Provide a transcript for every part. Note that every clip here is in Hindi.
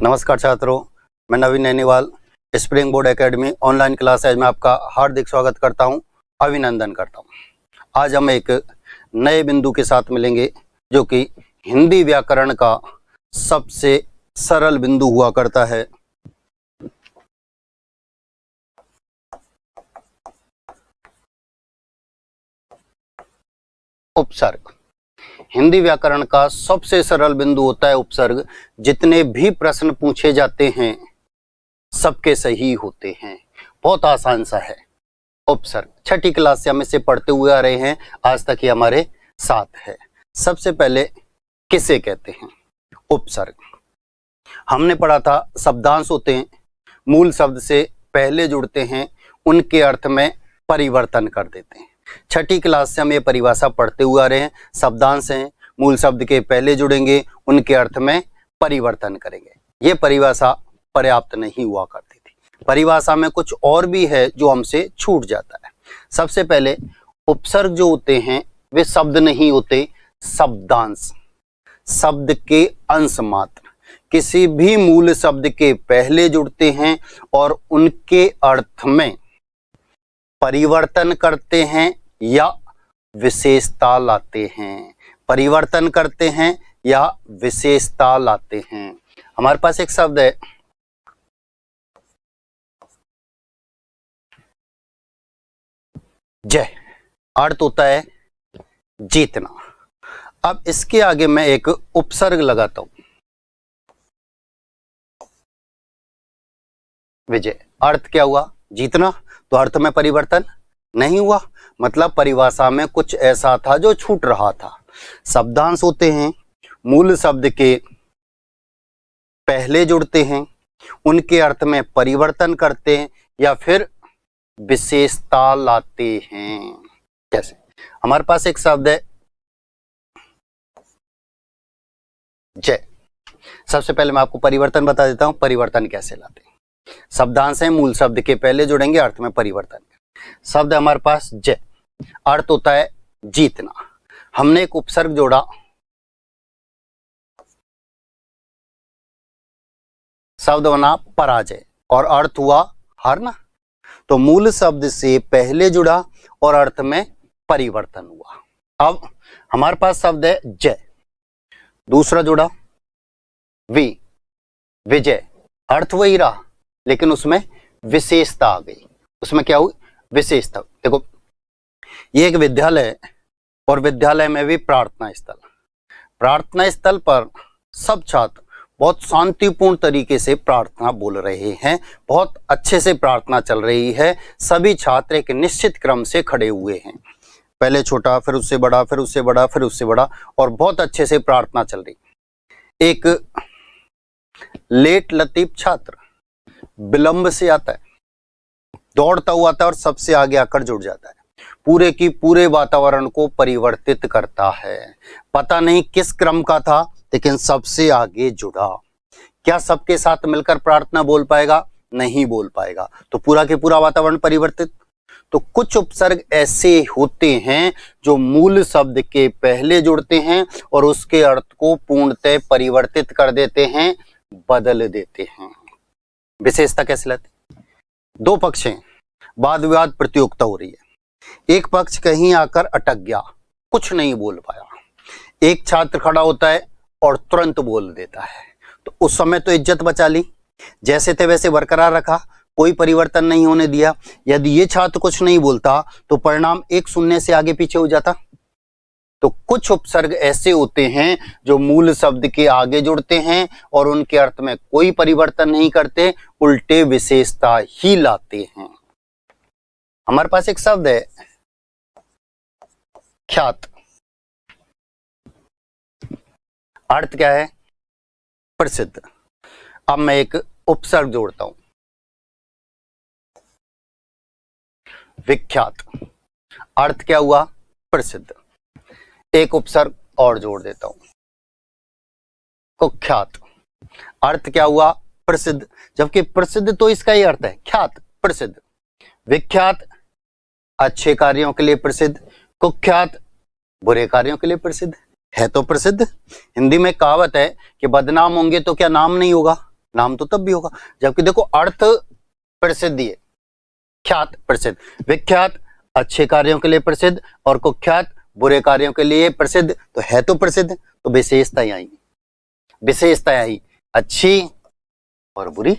नमस्कार छात्रों, मैं Naveen Nainiwal spring board academy online classes में आपका हार्दिक स्वागत करता हूं, अभिनंदन करता हूं। आज हम एक नए बिंदु के साथ मिलेंगे जो कि हिंदी व्याकरण का सबसे सरल बिंदु हुआ करता है। उपसर्ग। हिंदी व्याकरण का सबसे सरल बिंदु होता है उपसर्ग। जितने भी प्रश्न पूछे जाते हैं सबके सही होते हैं। बहुत आसान सा है उपसर्ग। छठी क्लास से हम इसे पढ़ते हुए आ रहे हैं, आज तक ये हमारे साथ है। सबसे पहले किसे कहते हैं उपसर्ग? हमने पढ़ा था शब्दांश होते हैं, मूल शब्द से पहले जुड़ते हैं, उनके अर्थ में परिवर्तन कर देते हैं। छठी क्लास से हम ये परिभाषा पढ़ते हुए आ रहे हैं। शब्दांश हैं, मूल शब्द के पहले जुड़ेंगे, उनके अर्थ में परिवर्तन करेंगे। ये परिभाषा पर्याप्त नहीं हुआ करती थी। परिभाषा में कुछ और भी है जो हमसे छूट जाता है। सबसे पहले उपसर्ग जो होते हैं वे शब्द नहीं होते, शब्दांश, शब्द के अंश मात्र किसी भी मूल शब्द के पहले जुड़ते हैं और उनके अर्थ में परिवर्तन करते हैं या विशेषता लाते हैं। परिवर्तन करते हैं या विशेषता लाते हैं। हमारे पास एक शब्द है जय, अर्थ होता है जीतना। अब इसके आगे मैं एक उपसर्ग लगाता हूं विजय। अर्थ क्या हुआ? जीतना। तो अर्थ में परिवर्तन नहीं हुआ, मतलब परिभाषा में कुछ ऐसा था जो छूट रहा था। शब्दांश होते हैं, मूल शब्द के पहले जुड़ते हैं, उनके अर्थ में परिवर्तन करते हैं या फिर विशेषता लाते हैं। कैसे? हमारे पास एक शब्द है जय। सबसे पहले मैं आपको परिवर्तन बता देता हूं, परिवर्तन कैसे लाते हैं। शब्दांश है, मूल शब्द के पहले जुड़ेंगे, अर्थ में परिवर्तन। शब्द है हमारे पास जय, अर्थ होता है जीतना। हमने एक उपसर्ग जोड़ा, शब्द बना पराजय और अर्थ हुआ हारना। तो मूल शब्द से पहले जुड़ा और अर्थ में परिवर्तन हुआ। अब हमारे पास शब्द है जय, दूसरा जुड़ा विजय, अर्थ वही रहा लेकिन उसमें विशेषता आ गई। उसमें क्या हुई? विशेषता। देखो, ये एक विद्यालय है और विद्यालय में भी प्रार्थना स्थल। प्रार्थना स्थल पर सब छात्र बहुत शांतिपूर्ण तरीके से प्रार्थना बोल रहे हैं, बहुत अच्छे से प्रार्थना चल रही है। सभी छात्र एक निश्चित क्रम से खड़े हुए हैं, पहले छोटा, फिर उससे बड़ा, फिर उससे बड़ा, फिर उससे बड़ा, और बहुत अच्छे से प्रार्थना चल रही। एक लेट लतीफ छात्र विलंब से आता है, दौड़ता हुआ आता है और सबसे आगे आकर जुड़ जाता है। पूरे की पूरे वातावरण को परिवर्तित करता है। पता नहीं किस क्रम का था लेकिन सबसे आगे जुड़ा। क्या सबके साथ मिलकर प्रार्थना बोल पाएगा? नहीं बोल पाएगा। तो पूरा के पूरा वातावरण परिवर्तित। तो कुछ उपसर्ग ऐसे होते हैं जो मूल शब्द के पहले जुड़ते हैं और उसके अर्थ को पूर्णतः परिवर्तित कर देते हैं, बदल देते हैं। विशेषता कैसे लाते? दो पक्ष हैं, वाद विवाद प्रतियोगिता हो रही है। एक पक्ष कहीं आकर अटक गया, कुछ नहीं बोल पाया। एक छात्र खड़ा होता है और तुरंत बोल देता है। तो उस समय तो इज्जत बचा ली, जैसे थे वैसे बरकरार रखा, कोई परिवर्तन नहीं होने दिया। यदि ये छात्र कुछ नहीं बोलता तो परिणाम 1-0 से आगे पीछे हो जाता। तो कुछ उपसर्ग ऐसे होते हैं जो मूल शब्द के आगे जुड़ते हैं और उनके अर्थ में कोई परिवर्तन नहीं करते, उल्टे विशेषता ही लाते हैं। हमारे पास एक शब्द है ख्यात। अर्थ क्या है? प्रसिद्ध। अब मैं एक उपसर्ग जोड़ता हूं विख्यात। अर्थ क्या हुआ? प्रसिद्ध। एक उपसर्ग और जोड़ देता हूं कुख्यात। अर्थ क्या हुआ? प्रसिद्ध। जबकि प्रसिद्ध तो इसका ही अर्थ है ख्यात, प्रसिद्ध। विख्यात अच्छे कार्यों के लिए प्रसिद्ध, कुख्यात बुरे कार्यों के लिए प्रसिद्ध है। तो प्रसिद्ध। हिंदी में कहावत है कि बदनाम होंगे तो क्या नाम नहीं होगा? नाम तो तब भी होगा, जबकि देखो अर्थ प्रसिद्धि है, ख्यात प्रसिद्ध, विख्यात अच्छे कार्यों के लिए प्रसिद्ध और कुख्यात बुरे कार्यों के लिए प्रसिद्ध, तो है तो प्रसिद्ध, तो विशेषताएं आई, विशेषताएं आई अच्छी और बुरी।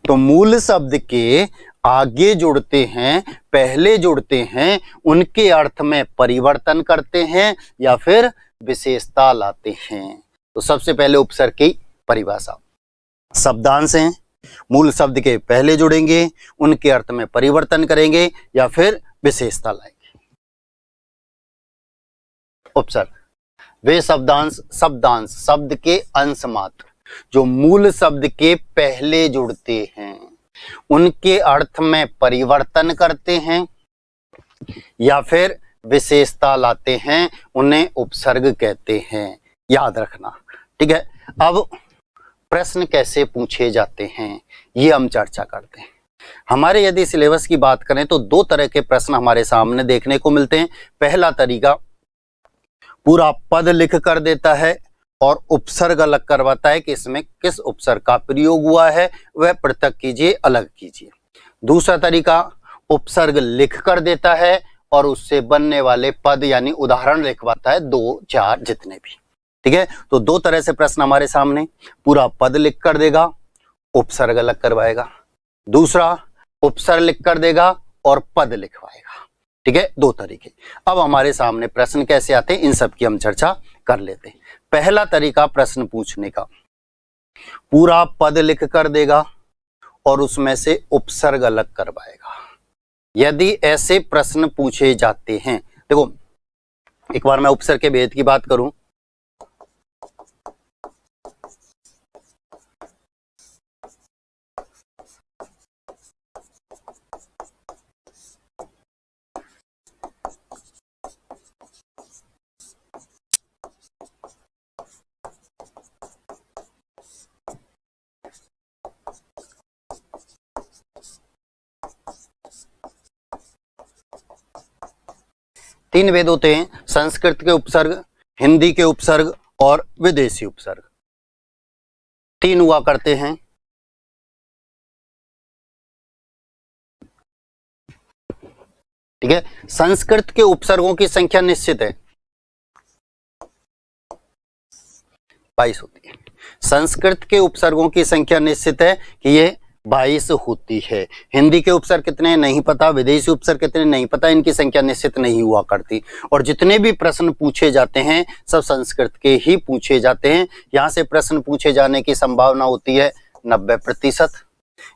तो मूल शब्द के आगे जुड़ते हैं, पहले जुड़ते हैं, उनके अर्थ में परिवर्तन करते हैं या फिर विशेषता लाते हैं। तो सबसे पहले उपसर्ग की परिभाषा, शब्दांश हैं, मूल शब्द के पहले जुड़ेंगे, उनके अर्थ में परिवर्तन करेंगे या फिर विशेषता लाएंगे। उपसर्ग वे शब्दांश, शब्दांश शब्द के अंश मात्र जो मूल शब्द के पहले जुड़ते हैं, उनके अर्थ में परिवर्तन करते हैं या फिर विशेषता लाते हैं, उन्हें उपसर्ग कहते हैं, याद रखना। ठीक है, अब प्रश्न कैसे पूछे जाते हैं ये हम चर्चा करते हैं। हमारे यदि सिलेबस की बात करें तो दो तरह के प्रश्न हमारे सामने देखने को मिलते हैं। पहला तरीका पूरा पद लिख कर देता है और उपसर्ग अलग करवाता है कि इसमें किस उपसर्ग का प्रयोग हुआ है, वह पृथक कीजिए, अलग कीजिए। दूसरा तरीका उपसर्ग लिख कर देता है और उससे बनने वाले पद यानी उदाहरण लिखवाता है, 2, 4 जितने भी। ठीक है, तो दो तरह से प्रश्न हमारे सामने, पूरा पद लिख कर देगा, उपसर्ग अलग करवाएगा, दूसरा उपसर्ग लिख कर देगा और पद लिखवाएगा। ठीक है, दो तरीके। अब हमारे सामने प्रश्न कैसे आते हैं इन सब की हम चर्चा कर लेते हैं। पहला तरीका प्रश्न पूछने का, पूरा पद लिख कर देगा और उसमें से उपसर्ग अलग करवाएगा। यदि ऐसे प्रश्न पूछे जाते हैं, देखो एक बार मैं उपसर्ग के भेद की बात करूं, तीन भेद होते हैं, संस्कृत के उपसर्ग, हिंदी के उपसर्ग और विदेशी उपसर्ग, तीन हुआ करते हैं। ठीक है, संस्कृत के उपसर्गों की संख्या निश्चित है, 22 होती है। संस्कृत के उपसर्गों की संख्या निश्चित है कि ये 22 होती है। हिंदी के उपसर्ग कितने नहीं पता, विदेशी उपसर्ग कितने नहीं पता, इनकी संख्या निश्चित नहीं हुआ करती। और जितने भी प्रश्न पूछे जाते हैं सब संस्कृत के ही पूछे जाते हैं। यहाँ से प्रश्न पूछे जाने की संभावना होती है 90%,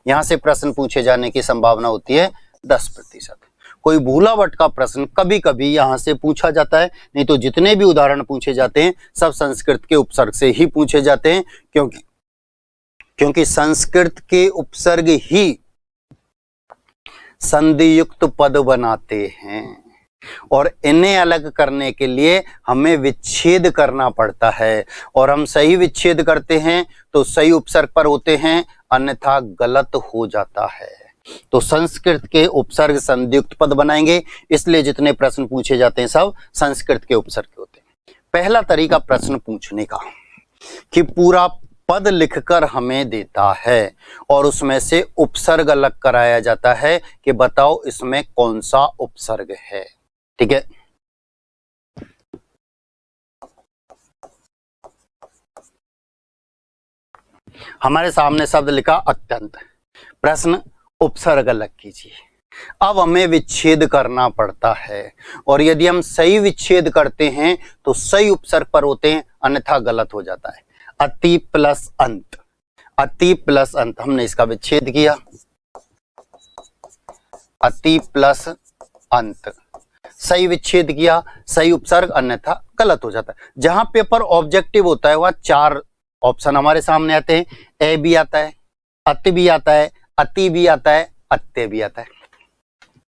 यहाँ से प्रश्न पूछे जाने की संभावना होती है 10%। कोई भूला भटका प्रश्न कभी कभी यहाँ से पूछा जाता है, नहीं तो जितने भी उदाहरण पूछे जाते हैं सब संस्कृत के उपसर्ग से ही पूछे जाते हैं, क्योंकि संस्कृत के उपसर्ग ही संधि युक्त पद बनाते हैं और इन्हें अलग करने के लिए हमें विच्छेद करना पड़ता है, और हम सही विच्छेद करते हैं तो सही उपसर्ग पर होते हैं, अन्यथा गलत हो जाता है। तो संस्कृत के उपसर्ग संधियुक्त पद बनाएंगे, इसलिए जितने प्रश्न पूछे जाते हैं सब संस्कृत के उपसर्ग के होते हैं। पहला तरीका प्रश्न पूछने का कि पूरा पद लिखकर हमें देता है और उसमें से उपसर्ग अलग कराया जाता है कि बताओ इसमें कौन सा उपसर्ग है। ठीक है, हमारे सामने शब्द लिखा अत्यंत, प्रश्न उपसर्ग अलग कीजिए। अब हमें विच्छेद करना पड़ता है, और यदि हम सही विच्छेद करते हैं तो सही उपसर्ग पर होते हैं, अन्यथा गलत हो जाता है। अति प्लस अंत, अति प्लस अंत, हमने इसका विच्छेद किया, अति प्लस अंत, सही विच्छेद किया, सही उपसर्ग, अन्यथा गलत हो जाता है। जहां पेपर ऑब्जेक्टिव होता है वहां 4 ऑप्शन हमारे सामने आते हैं, ए भी आता है, अति भी आता है, अति भी आता है, अत्य भी आता है,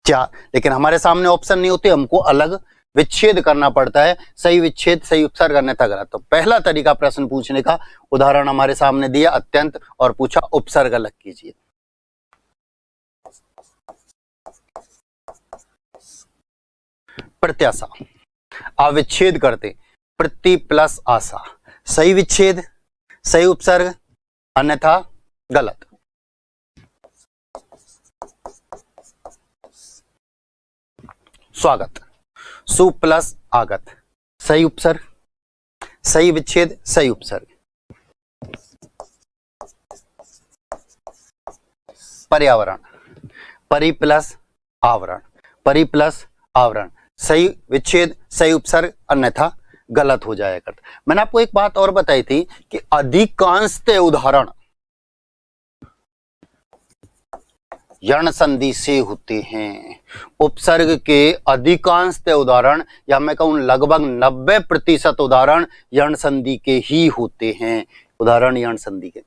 4। लेकिन हमारे सामने ऑप्शन नहीं होते, हमको अलग विच्छेद करना पड़ता है, सही विच्छेद, सही उपसर्ग, अन्यथा गलत। तो पहला तरीका प्रश्न पूछने का, उदाहरण हमारे सामने दिया अत्यंत और पूछा उपसर्ग अलग कीजिए। प्रत्याशा, अविच्छेद करते, प्रति प्लस आशा, सही विच्छेद, सही उपसर्ग, अन्यथा गलत। स्वागत, सु प्लस आगत, सही उपसर्ग, सही विच्छेद, सही उपसर्ग। पर्यावरण, परि प्लस आवरण, परि प्लस आवरण, सही विच्छेद, सही उपसर्ग, अन्यथा गलत हो जाया करता। मैंने आपको एक बात और बताई थी कि अधिकांशतः उदाहरण यण संधि से होते हैं। उपसर्ग के अधिकांशतः उदाहरण, या मैं कहूं लगभग 90% उदाहरण यण संधि के ही होते हैं। उदाहरण यण संधि के,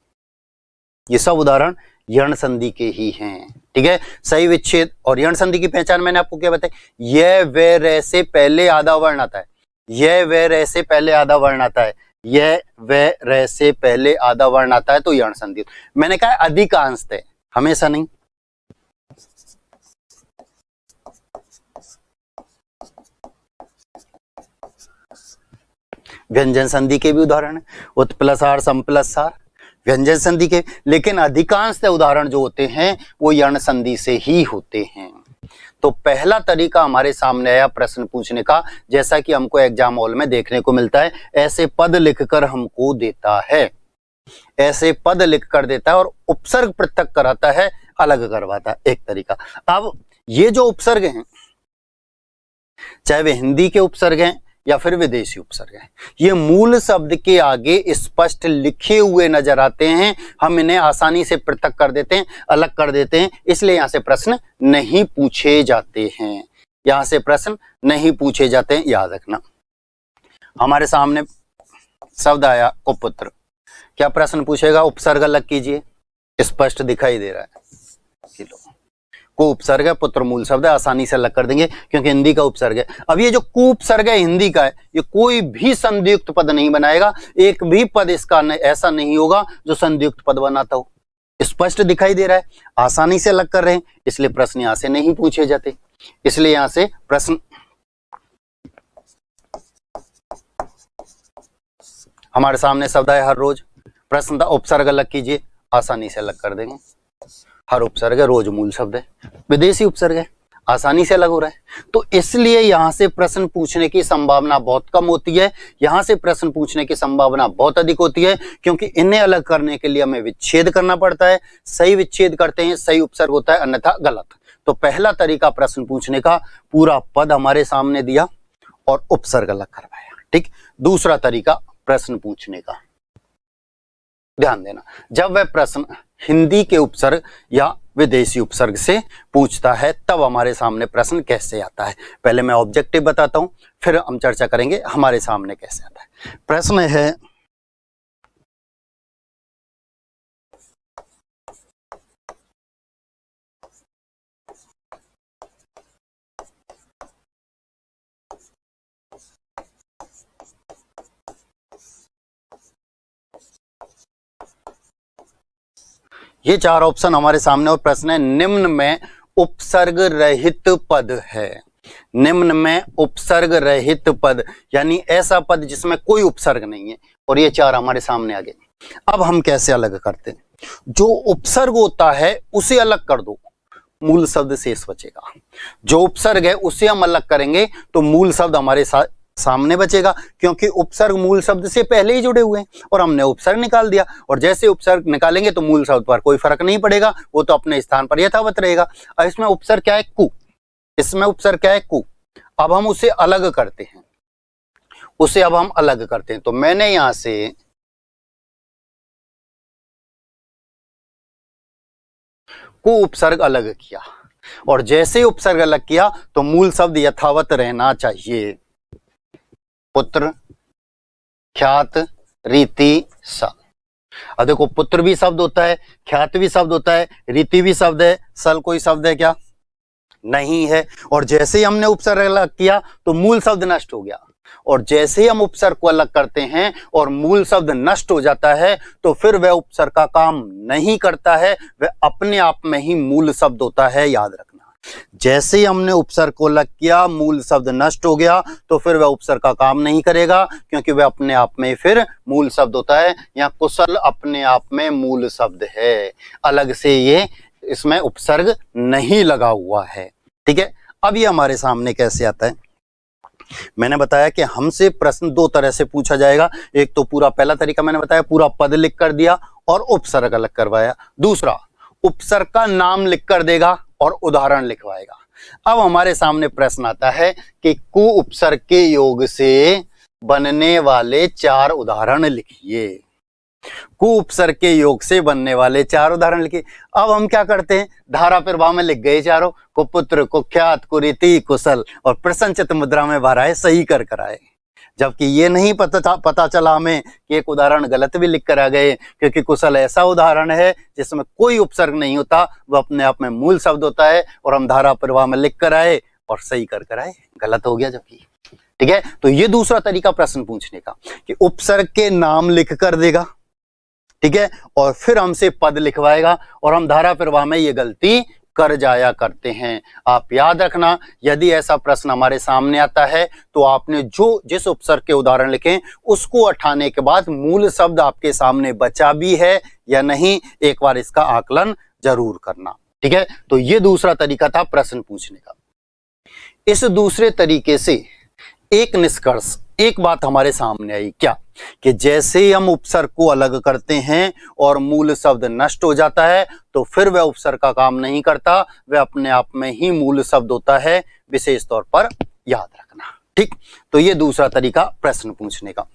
ये सब उदाहरण यण संधि के ही हैं। ठीक है, सही विच्छेद और यण संधि की पहचान मैंने आपको क्या बताई, यह व रे से पहले आधा वर्ण आता है, यह व रे से पहले आधा वर्ण आता है, यह व रे से पहले आधा वर्ण आता है तो यण संधि। मैंने कहा अधिकांशतः, हमेशा नहीं। व्यंजन संधि के भी उदाहरण है, उत प्लस आर सम प्लस सार, व्यंजन संधि के, लेकिन अधिकांशतः उदाहरण जो होते हैं वो यण संधि से ही होते हैं। तो पहला तरीका हमारे सामने आया प्रश्न पूछने का, जैसा कि हमको एग्जाम हॉल में देखने को मिलता है, ऐसे पद लिखकर हमको देता है, ऐसे पद लिखकर देता है और उपसर्ग पृथक कराता है, अलग करवाता है, एक तरीका। अब ये जो उपसर्ग हैं, चाहे वे हिंदी के उपसर्ग हैं या फिर विदेशी उपसर्ग हैं, ये मूल शब्द के आगे स्पष्ट लिखे हुए नजर आते हैं, हम इन्हें आसानी से पृथक कर देते हैं, अलग कर देते हैं, इसलिए यहां से प्रश्न नहीं पूछे जाते हैं, यहां से प्रश्न नहीं पूछे जाते हैं, याद रखना। हमारे सामने शब्द आया कुपुत्र, क्या प्रश्न पूछेगा, उपसर्ग अलग कीजिए, स्पष्ट दिखाई दे रहा है, को उपसर्ग है, पुत्र मूल शब्द है, आसानी से अलग कर देंगे क्योंकि हिंदी का उपसर्ग है। अब ये जो कु उपसर्ग है हिंदी का है, ये कोई भी संधियुक्त पद नहीं बनाएगा, एक भी पद इसका ऐसा नहीं होगा जो संधियुक्त पद बनाता हो। स्पष्ट दिखाई दे रहा है, आसानी से अलग कर रहे हैं, इसलिए प्रश्न यहां से नहीं पूछे जाते, इसलिए यहां से प्रश्न हमारे सामने शब्द है हर रोज, प्रश्न था उपसर्ग अलग कीजिए, आसानी से अलग कर देंगे, हर उपसर्ग है, रोज मूल शब्द है, विदेशी उपसर्ग है, आसानी से अलग हो रहा है, तो इसलिए यहां से प्रश्न पूछने की संभावना बहुत कम होती है, यहां से प्रश्न पूछने की संभावना बहुत अधिक होती है, क्योंकि इन्हें अलग करने के लिए हमें विच्छेद करना पड़ता है, सही विच्छेद करते हैं, सही उपसर्ग होता है, अन्यथा गलत। तो पहला तरीका प्रश्न पूछने का, पूरा पद हमारे सामने दिया और उपसर्ग अलग करवाया, ठीक। दूसरा तरीका प्रश्न पूछने का, ध्यान देना, जब वह प्रश्न हिंदी के उपसर्ग या विदेशी उपसर्ग से पूछता है तब हमारे सामने प्रश्न कैसे आता है। पहले मैं ऑब्जेक्टिव बताता हूं, फिर हम चर्चा करेंगे हमारे सामने कैसे आता है। प्रश्न है, ये चार ऑप्शन हमारे सामने और प्रश्न है, निम्न में उपसर्ग रहित पद है, निम्न में उपसर्ग रहित पद, यानी ऐसा पद जिसमें कोई उपसर्ग नहीं है, और ये चार हमारे सामने आ गए। अब हम कैसे अलग करते हैं, जो उपसर्ग होता है उसे अलग कर दो, मूल शब्द शेष बचेगा, जो उपसर्ग है उसे हम अलग करेंगे तो मूल शब्द हमारे सामने बचेगा, क्योंकि उपसर्ग मूल शब्द से पहले ही जुड़े हुए हैं और हमने उपसर्ग निकाल दिया, और जैसे उपसर्ग निकालेंगे तो मूल शब्द पर कोई फर्क नहीं पड़ेगा, वो तो अपने स्थान पर यथावत रहेगा। अब इसमें उपसर्ग क्या है, कु, इसमें उपसर्ग क्या है, कु। अब हम उसे अलग करते हैं, उसे अब हम अलग करते हैं, तो मैंने यहां से को उपसर्ग अलग किया, और जैसे उपसर्ग अलग किया तो मूल शब्द यथावत रहना चाहिए, पुत्र, ख्यात, रीति, सल। अब देखो, पुत्र भी शब्द होता है, ख्यात भी शब्द होता है, रीति भी शब्द है, सल कोई शब्द है क्या, नहीं है, और जैसे ही हमने उपसर्ग अलग किया तो मूल शब्द नष्ट हो गया, और जैसे ही हम उपसर्ग को अलग करते हैं और मूल शब्द नष्ट हो जाता है तो फिर वह उपसर्ग का काम नहीं करता है, वह अपने आप में ही मूल शब्द होता है, याद रखना। जैसे ही हमने उपसर्ग को अलग किया, मूल शब्द नष्ट हो गया, तो फिर वह उपसर्ग का काम नहीं करेगा, क्योंकि वह अपने आप में फिर मूल शब्द होता है। यहाँ कुशल अपने आप में मूल शब्द है, अलग से ये इसमें उपसर्ग नहीं लगा हुआ है। ठीक है, अब ये हमारे सामने कैसे आता है? मैंने बताया कि हमसे प्रश्न दो तरह से पूछा जाएगा। एक तो पूरा पहला तरीका मैंने बताया, पूरा पद लिख कर दिया और उपसर्ग अलग करवाया। दूसरा, उपसर्ग का नाम लिख कर देगा और उदाहरण लिखवाएगा। अब हमारे सामने प्रश्न आता है कि कु उपसर्ग के योग से बनने वाले 4 उदाहरण लिखिए। कु उपसर्ग के योग से बनने वाले 4 उदाहरण लिखिए। अब हम क्या करते हैं, धारा प्रवाह में लिख गए चारों, कुपुत्र, कुख्यात, कुरीति, कुशल, और प्रसन्नचित्त मुद्रा में भराए, सही कर कराए। जबकि ये नहीं पता चला हमें कि एक उदाहरण गलत भी लिख कर आ गए, क्योंकि कुशल ऐसा उदाहरण है जिसमें कोई उपसर्ग नहीं होता, वो अपने आप में मूल शब्द होता है, और हम धारा प्रवाह में लिख कर आए और सही कर आए, गलत हो गया जबकि। ठीक है, तो ये दूसरा तरीका प्रश्न पूछने का, कि उपसर्ग के नाम लिख कर देगा, ठीक है, और फिर हमसे पद लिखवाएगा, और हम धारा प्रवाह में ये गलती कर जाया करते हैं। आप याद रखना, यदि ऐसा प्रश्न हमारे सामने आता है तो आपने जिस उपसर्ग के उदाहरण लिखे उसको उठाने के बाद मूल शब्द आपके सामने बचा भी है या नहीं, एक बार इसका आकलन जरूर करना। ठीक है, तो ये दूसरा तरीका था प्रश्न पूछने का। इस दूसरे तरीके से एक निष्कर्ष, एक बात हमारे सामने आई, क्या कि जैसे ही हम उपसर्ग को अलग करते हैं और मूल शब्द नष्ट हो जाता है, तो फिर वह उपसर्ग का काम नहीं करता, वह अपने आप में ही मूल शब्द होता है, विशेष तौर पर याद रखना। ठीक, तो ये दूसरा तरीका प्रश्न पूछने का।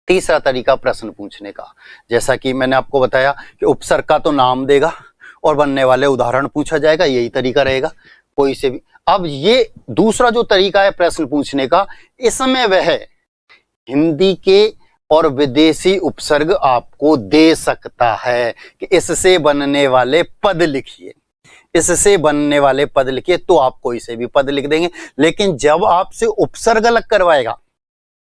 तीसरा तरीका प्रश्न पूछने का, जैसा कि मैंने आपको बताया कि उपसर्ग का तो नाम देगा और बनने वाले उदाहरण पूछा जाएगा, यही तरीका रहेगा कोई से भी। अब ये दूसरा जो तरीका है प्रश्न पूछने का, इसमें वह हिंदी के और विदेशी उपसर्ग आपको दे सकता है कि इससे बनने वाले पद लिखिए, इससे बनने वाले पद लिखिए, तो आप कोई से भी पद लिख देंगे। लेकिन जब आपसे उपसर्ग अलग करवाएगा,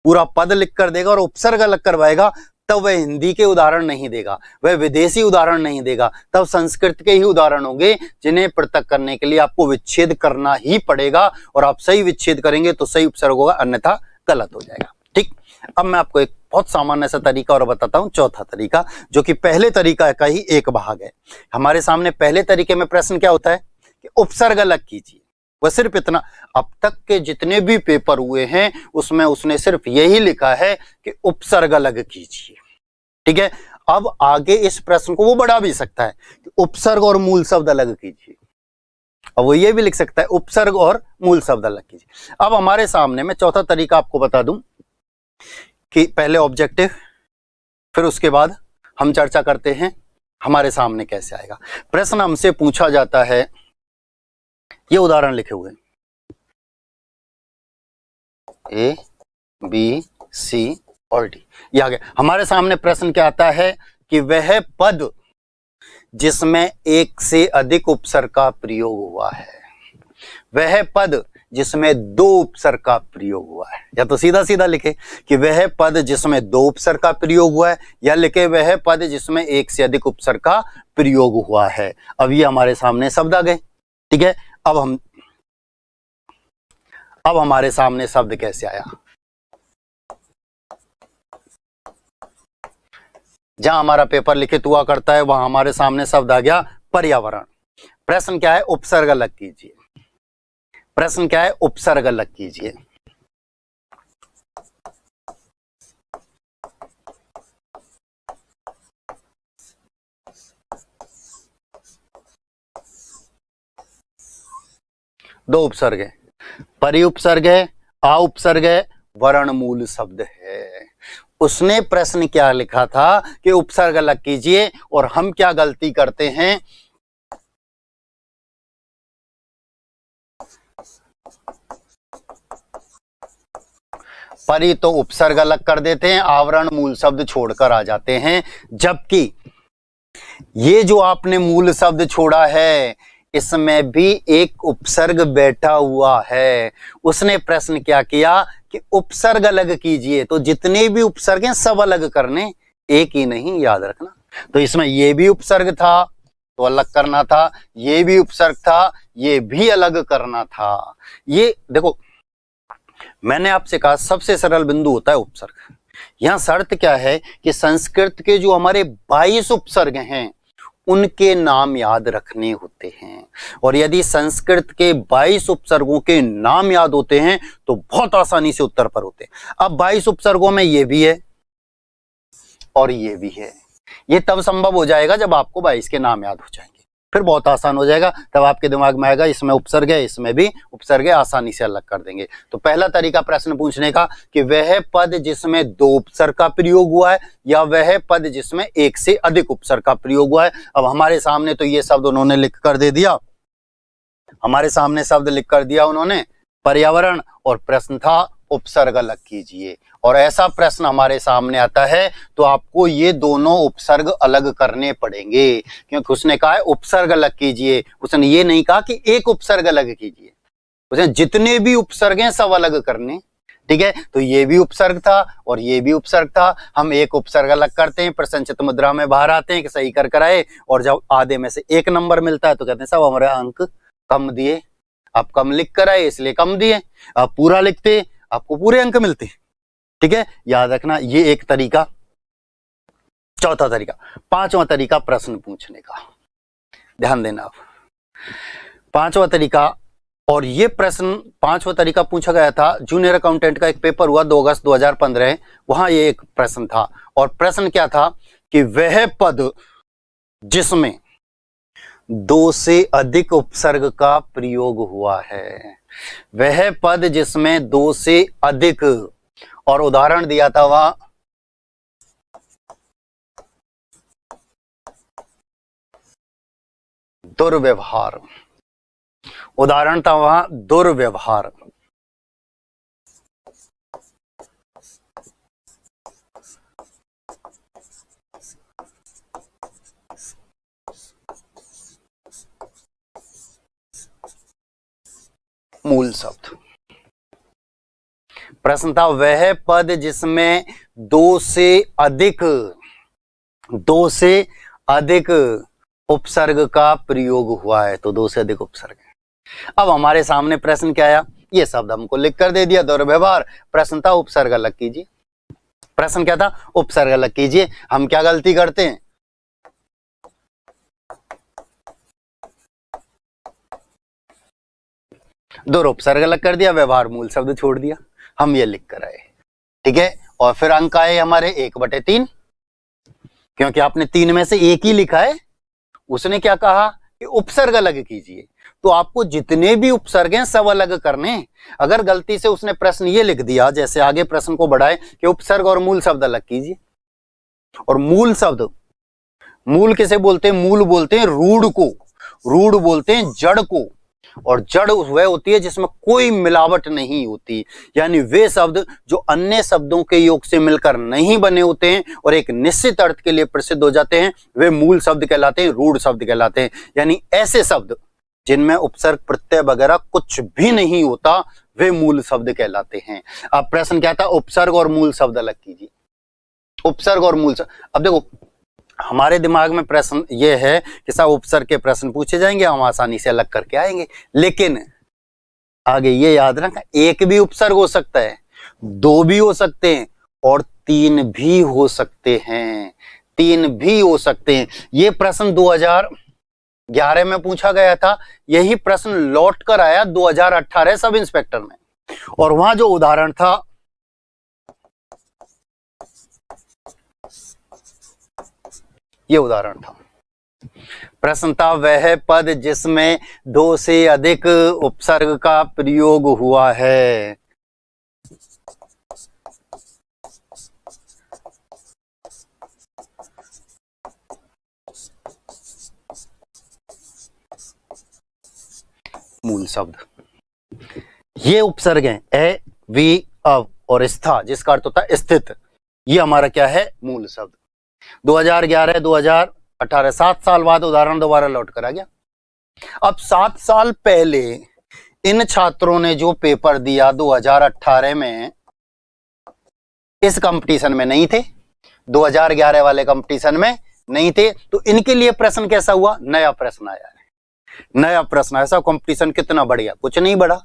पूरा पद लिख कर देगा और उपसर्ग अलग करवाएगा, तब वह हिंदी के उदाहरण नहीं देगा, वह विदेशी उदाहरण नहीं देगा, तब संस्कृत के ही उदाहरण होंगे, जिन्हें पृथक करने के लिए आपको विच्छेद करना ही पड़ेगा, और आप सही विच्छेद करेंगे तो सही उपसर्ग होगा, अन्यथा गलत हो जाएगा। ठीक, अब मैं आपको एक बहुत सामान्य सा तरीका और बताता हूं, चौथा तरीका, जो कि पहले तरीका का ही एक भाग है। हमारे सामने पहले तरीके में प्रश्न क्या होता है कि उपसर्ग अलग कीजिए, वह सिर्फ इतना। अब तक के जितने भी पेपर हुए हैं उसमें उसने सिर्फ यही लिखा है कि उपसर्ग अलग कीजिए। ठीक है, अब आगे इस प्रश्न को वो बढ़ा भी सकता है कि उपसर्ग और मूल शब्द अलग कीजिए, अब वो ये भी लिख सकता है उपसर्ग और मूल शब्द अलग कीजिए। अब हमारे सामने मैं चौथा तरीका आपको बता दूं कि पहले ऑब्जेक्टिव, फिर उसके बाद हम चर्चा करते हैं हमारे सामने कैसे आएगा। प्रश्न हमसे पूछा जाता है, ये उदाहरण लिखे हुए ए बी सी और डी, ये आ गया। हमारे सामने प्रश्न क्या आता है कि वह पद जिसमें एक से अधिक उपसर्ग का प्रयोग हुआ है, वह पद जिसमें 2 उपसर्ग का प्रयोग हुआ है, या तो सीधा सीधा लिखे कि वह पद जिसमें 2 उपसर्ग का प्रयोग हुआ है, या लिखे वह पद जिसमें 1 से अधिक उपसर्ग का प्रयोग हुआ है। अब ये हमारे सामने शब्द आ गए। ठीक है, अब हमारे सामने शब्द कैसे आया, जहां हमारा पेपर लिखित हुआ करता है वहां हमारे सामने शब्द आ गया पर्यावरण। प्रश्न क्या है, उपसर्ग अलग कीजिए। प्रश्न क्या है, उपसर्ग अलग कीजिए। दो उपसर्ग है, परि उपसर्ग है, आ उपसर्ग है, वर्ण मूल शब्द है। उसने प्रश्न क्या लिखा था कि उपसर्ग अलग कीजिए, और हम क्या गलती करते हैं, परि तो उपसर्ग अलग कर देते हैं, आवरण मूल शब्द छोड़कर आ जाते हैं। जबकि ये जो आपने मूल शब्द छोड़ा है इसमें भी एक उपसर्ग बैठा हुआ है। उसने प्रश्न क्या किया कि उपसर्ग अलग कीजिए, तो जितने भी उपसर्ग हैं सब अलग करने, एक ही नहीं, याद रखना। तो इसमें ये भी उपसर्ग था, तो अलग करना था, ये भी उपसर्ग था, ये भी अलग करना था। ये देखो, मैंने आपसे कहा सबसे सरल बिंदु होता है उपसर्ग। यहां शर्त क्या है कि संस्कृत के जो हमारे 22 उपसर्ग हैं उनके नाम याद रखने होते हैं, और यदि संस्कृत के 22 उपसर्गों के नाम याद होते हैं तो बहुत आसानी से उत्तर पर होते हैं। अब 22 उपसर्गों में ये भी है और ये भी है। ये तब संभव हो जाएगा जब आपको 22 के नाम याद हो जाएंगे, फिर बहुत आसान हो जाएगा। तब आपके दिमाग में आएगा इसमें उपसर्ग है, इसमें भी उपसर्ग है, आसानी से अलग कर देंगे। तो पहला तरीका प्रश्न पूछने का कि वह पद जिसमें 2 उपसर्ग का प्रयोग हुआ है या वह पद जिसमें 1 से अधिक उपसर्ग का प्रयोग हुआ है। अब हमारे सामने तो ये शब्द उन्होंने लिख कर दे दिया, हमारे सामने शब्द लिख कर दिया उन्होंने पर्यावरण, और प्रश्न था उपसर्ग अलग कीजिए। और ऐसा प्रश्न हमारे सामने आता है तो आपको ये दोनों उपसर्ग अलग करने पड़ेंगे, क्योंकि उसने कहा है उपसर्ग अलग कीजिए, उसने ये नहीं कहा कि एक उपसर्ग अलग कीजिए, उसने जितने भी उपसर्ग हैं सब अलग करने। ठीक है, तो ये भी उपसर्ग था और ये भी उपसर्ग था। हम एक उपसर्ग अलग करते हैं, प्रश्नचित मुद्रा में बाहर आते हैं कि सही कर कराए, और जब आधे में से 1 नंबर मिलता है तो कहते हैं साहब हमारे अंक कम दिए, आप कम लिख कर आए इसलिए कम दिए, आप पूरा लिखते आपको पूरे अंक मिलते। ठीक है, याद रखना ये एक तरीका। चौथा तरीका, 5वां तरीका प्रश्न पूछने का, ध्यान देना आप। 5वां तरीका, और ये प्रश्न 5वां तरीका पूछा गया था जूनियर अकाउंटेंट का एक पेपर हुआ 2 अगस्त 2015, वहां ये एक प्रश्न था। और प्रश्न क्या था कि वह पद जिसमें 2 से अधिक उपसर्ग का प्रयोग हुआ है, वह पद जिसमें 2 से अधिक, और उदाहरण दिया था वहां दुर्व्यवहार, उदाहरण था वहां दुर्व्यवहार। मूल शब्द। प्रश्न था वह पद जिसमें 2 से अधिक उपसर्ग का प्रयोग हुआ है, तो 2 से अधिक उपसर्ग है। अब हमारे सामने प्रश्न क्या आया, ये शब्द हमको लिख कर दे दिया दुर्व्यवहार, प्रश्न था उपसर्ग अलग कीजिए। प्रश्न क्या था, उपसर्ग अलग कीजिए। हम क्या गलती करते हैं, दुरुपसर्ग अलग कर दिया, व्यवहार मूल शब्द छोड़ दिया, हम ये लिख कर आए। ठीक है, और फिर अंक आए हमारे 1/3, क्योंकि आपने 3 में से 1 ही लिखा है। उसने क्या कहा कि उपसर्ग अलग कीजिए, तो आपको जितने भी उपसर्ग हैं सब अलग करने। अगर गलती से उसने प्रश्न ये लिख दिया, जैसे आगे प्रश्न को बढ़ाए कि उपसर्ग और मूल शब्द अलग कीजिए, और मूल शब्द, मूल किसे बोलते हैं, मूल बोलते हैं रूढ़ को, रूढ़ बोलते हैं जड़ को, और जड़ वह होती है जिसमें कोई मिलावट नहीं होती, यानी वे शब्द जो अन्य शब्दों के योग से मिलकर नहीं बने होते हैं और एक निश्चित अर्थ के लिए प्रसिद्ध हो जाते हैं, वे मूल शब्द कहलाते हैं, रूढ़ शब्द कहलाते हैं। यानी ऐसे शब्द जिनमें उपसर्ग प्रत्यय वगैरह कुछ भी नहीं होता, वे मूल शब्द कहलाते हैं। अब प्रश्न क्या था, उपसर्ग और मूल शब्द अलग कीजिए, उपसर्ग और मूल शब्द। अब देखो हमारे दिमाग में प्रश्न ये है कि साहब उपसर्ग के प्रश्न पूछे जाएंगे, हम आसानी से अलग करके आएंगे, लेकिन आगे ये याद रखना, 1 भी उपसर्ग हो सकता है, 2 भी हो सकते हैं, और 3 भी हो सकते हैं, 3 भी हो सकते हैं। ये प्रश्न 2011 में पूछा गया था, यही प्रश्न लौट कर आया 2018 सब इंस्पेक्टर में, और वहां जो उदाहरण था ये उदाहरण था, प्रश्न था वह पद जिसमें 2 से अधिक उपसर्ग का प्रयोग हुआ है। मूल शब्द, ये उपसर्ग हैं ए, वी, अव और स्था, जिसका अर्थ होता है स्थित, ये हमारा क्या है, मूल शब्द। 2011 2018 7 साल बाद उदाहरण दोबारा लौट कर आ गया। अब 7 साल पहले इन छात्रों ने जो पेपर दिया 2018 में, इस कंपटीशन में नहीं थे, 2011 वाले कंपटीशन में नहीं थे। तो इनके लिए प्रश्न कैसा हुआ, नया प्रश्न आया है, नया प्रश्न। ऐसा कंपटीशन कितना बढ़ गया, कुछ नहीं बढ़ा।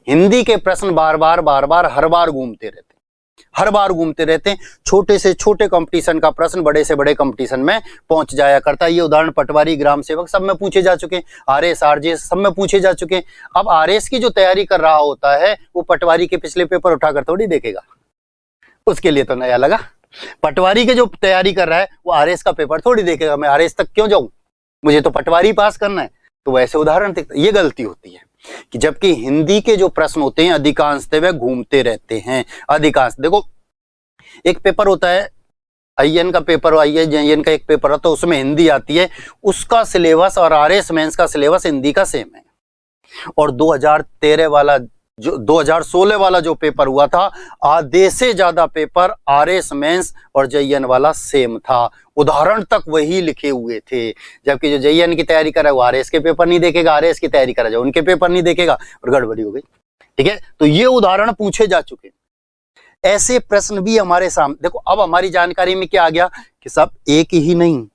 हिंदी के प्रश्न बार बार हर बार घूमते रहते, हर बार घूमते रहते हैं। छोटे से छोटे कंपटीशन का प्रश्न बड़े से बड़े कंपटीशन में पहुंच जाया करता है। ये उदाहरण पटवारी, ग्राम सेवक सब में पूछे जा चुके हैं, आरएस आरजेएस सब में पूछे जा चुके हैं। अब आरएस की जो तैयारी कर रहा होता है वो पटवारी के पिछले पेपर उठाकर थोड़ी देखेगा, उसके लिए तो नया लगा। पटवारी के जो तैयारी कर रहा है वो आरएस का पेपर थोड़ी देखेगा, मैं आरएस तक क्यों जाऊं, मुझे तो पटवारी पास करना है। तो वैसे उदाहरण देखते, ये गलती होती है कि जबकि हिंदी के जो प्रश्न होते हैं अधिकांशतः वे घूमते रहते हैं। अधिकांश देखो, एक पेपर होता है आईएन का पेपर, आईएन का एक पेपर होता है, उसमें हिंदी आती है, उसका सिलेबस और आरएस मेंस का सिलेबस हिंदी का सेम है। और 2013 वाला जो 2016 वाला जो पेपर हुआ था, आधे से ज्यादा पेपर आरएस मेंस और जेईएन वाला सेम था, उदाहरण तक वही लिखे हुए थे। जबकि जो जेईएन की तैयारी कर रहा है वो आरएस के पेपर नहीं देखेगा, आरएस की तैयारी कर रहा है उनके पेपर नहीं देखेगा, और गड़बड़ी हो गई। ठीक है, तो ये उदाहरण पूछे जा चुके। ऐसे प्रश्न भी हमारे सामने, देखो अब हमारी जानकारी में क्या आ गया कि सब एक ही नहीं,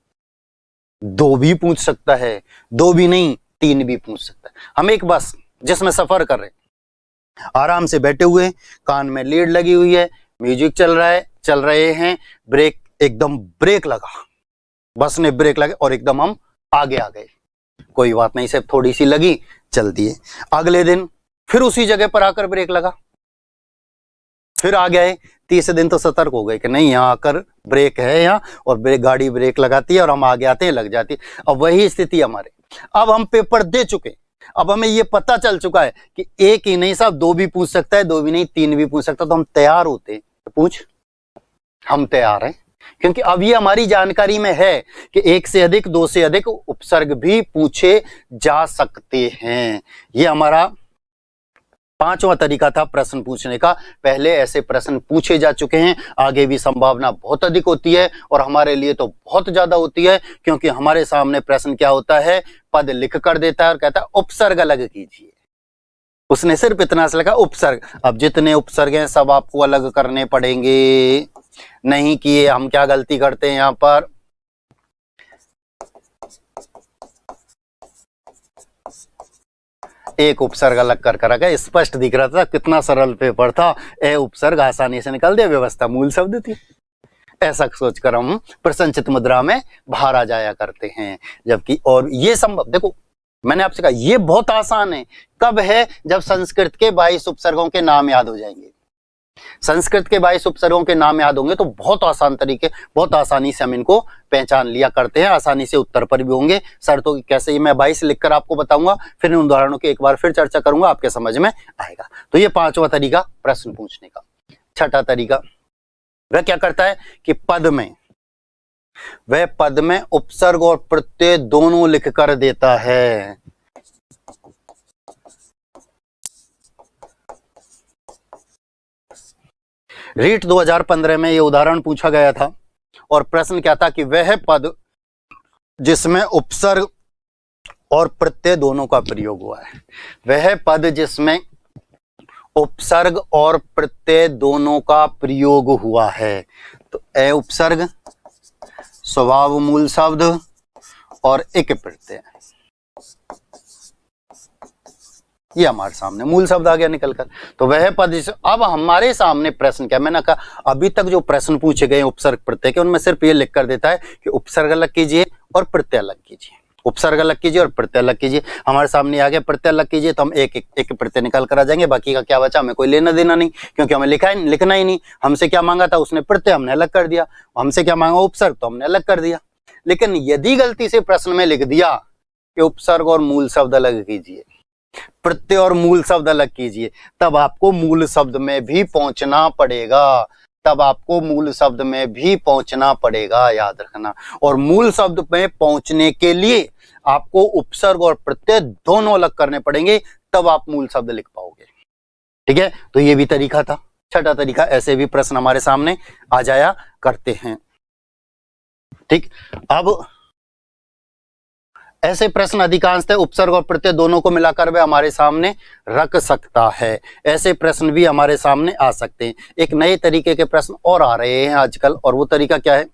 दो भी पूछ सकता है, दो भी नहीं तीन भी पूछ सकता है। हम एक बस जिसमें सफर कर रहे हैं, आराम से बैठे हुए, कान में लीड लगी हुई है, म्यूजिक चल रहा है, चल रहे हैं, ब्रेक एकदम ब्रेक लगा, बस ने ब्रेक लगे और एकदम हम आगे आ गए, कोई बात नहीं, सिर्फ थोड़ी सी लगी, चल दिए। अगले दिन फिर उसी जगह पर आकर ब्रेक लगा, फिर आ गए। तीसरे दिन तो सतर्क हो गए कि नहीं यहाँ आकर ब्रेक है यहाँ, और ब्रेक गाड़ी ब्रेक लगाती है और हम आगे आते हैं, लग जाती है। अब वही स्थिति हमारे, अब हम पेपर दे चुके, अब हमें ये पता चल चुका है कि एक ही नहीं साहब दो भी पूछ सकता है, दो भी नहीं तीन भी पूछ सकता, तो हम तैयार होते हैं। तो पूछ, हम तैयार हैं, क्योंकि अब ये हमारी जानकारी में है कि एक से अधिक, दो से अधिक उपसर्ग भी पूछे जा सकते हैं। ये हमारा पांचवा तरीका था प्रश्न पूछने का। पहले ऐसे प्रश्न पूछे जा चुके हैं, आगे भी संभावना बहुत अधिक होती है, और हमारे लिए तो बहुत ज्यादा होती है, क्योंकि हमारे सामने प्रश्न क्या होता है, पद लिख कर देता है और कहता है उपसर्ग अलग कीजिए। उसने सिर्फ इतना से लिखा उपसर्ग। अब जितने उपसर्ग हैं सब आपको अलग करने पड़ेंगे, नहीं किए हम क्या गलती करते हैं यहां पर, एक उपसर्ग अलग कर रखा, स्पष्ट दिख रहा था, कितना सरल पेपर था, ए उपसर्ग आसानी से निकल दिया, व्यवस्था मूल शब्द थी। ऐसा सोचकर हम प्रसंचित मुद्रा में बाहर आ जाया करते हैं। जबकि और ये संभव, देखो मैंने आपसे कहा ये बहुत आसान है, कब है, जब संस्कृत के 22 उपसर्गों के नाम याद हो जाएंगे। संस्कृत के 22 उपसर्गों के नाम याद होंगे तो बहुत आसान तरीके, बहुत आसानी से हम इनको पहचान लिया करते हैं, आसानी से उत्तर पर भी होंगे। शर्तों की कैसे, मैं 22 लिखकर आपको बताऊंगा, फिर इन उदाहरणों की एक बार फिर चर्चा करूंगा, आपके समझ में आएगा। तो ये पांचवा तरीका प्रश्न पूछने का। छठा तरीका, वह क्या करता है कि वह पद में उपसर्ग और प्रत्यय दोनों लिख कर देता है। रीट 2015 में यह उदाहरण पूछा गया था, और प्रश्न क्या था कि वह पद जिसमें उपसर्ग और प्रत्यय दोनों का प्रयोग हुआ है, वह पद जिसमें उपसर्ग और प्रत्यय दोनों का प्रयोग हुआ है। तो ए उपसर्ग, स्वभाव मूल शब्द और एक प्रत्यय, ये हमारे सामने मूल शब्द आ गया निकलकर। तो वह पद, अब हमारे सामने प्रश्न क्या, मैंने कहा अभी तक जो प्रश्न पूछे गए उपसर्ग प्रत्यय के, उनमें सिर्फ ये लिख कर देता है कि उपसर्ग अलग कीजिए और प्रत्यय अलग कीजिए, उपसर्ग अलग कीजिए और प्रत्यय अलग कीजिए। हमारे सामने आ गया प्रत्यय अलग कीजिए, तो हम एक प्रत्यय निकाल कर आ जाएंगे, बाकी का क्या बचा हमें कोई लेना देना नहीं, क्योंकि हमें लिखना ही नहीं। हमसे क्या मांगा था उसने, प्रत्यय, हमने अलग कर दिया। हमसे क्या मांगा, उपसर्ग, तो हमने अलग कर दिया। लेकिन यदि गलती से प्रश्न में लिख दिया कि उपसर्ग और मूल शब्द अलग कीजिए, प्रत्यय और मूल शब्द अलग कीजिए, तब आपको मूल शब्द में भी पहुंचना पड़ेगा, तब आपको मूल शब्द में भी पहुंचना पड़ेगा, याद रखना। और मूल शब्द में पहुंचने के लिए आपको उपसर्ग और प्रत्यय दोनों अलग करने पड़ेंगे, तब आप मूल शब्द लिख पाओगे। ठीक है, तो ये भी तरीका था, छठा तरीका। ऐसे भी प्रश्न हमारे सामने आ जाया करते हैं। ठीक, अब ऐसे प्रश्न अधिकांशतः उपसर्ग और प्रत्यय दोनों को मिलाकर वह हमारे सामने रख सकता है। ऐसे प्रश्न भी हमारे सामने आ सकते हैं। एक नए तरीके के प्रश्न और आ रहे हैं आजकल, और वो तरीका क्या है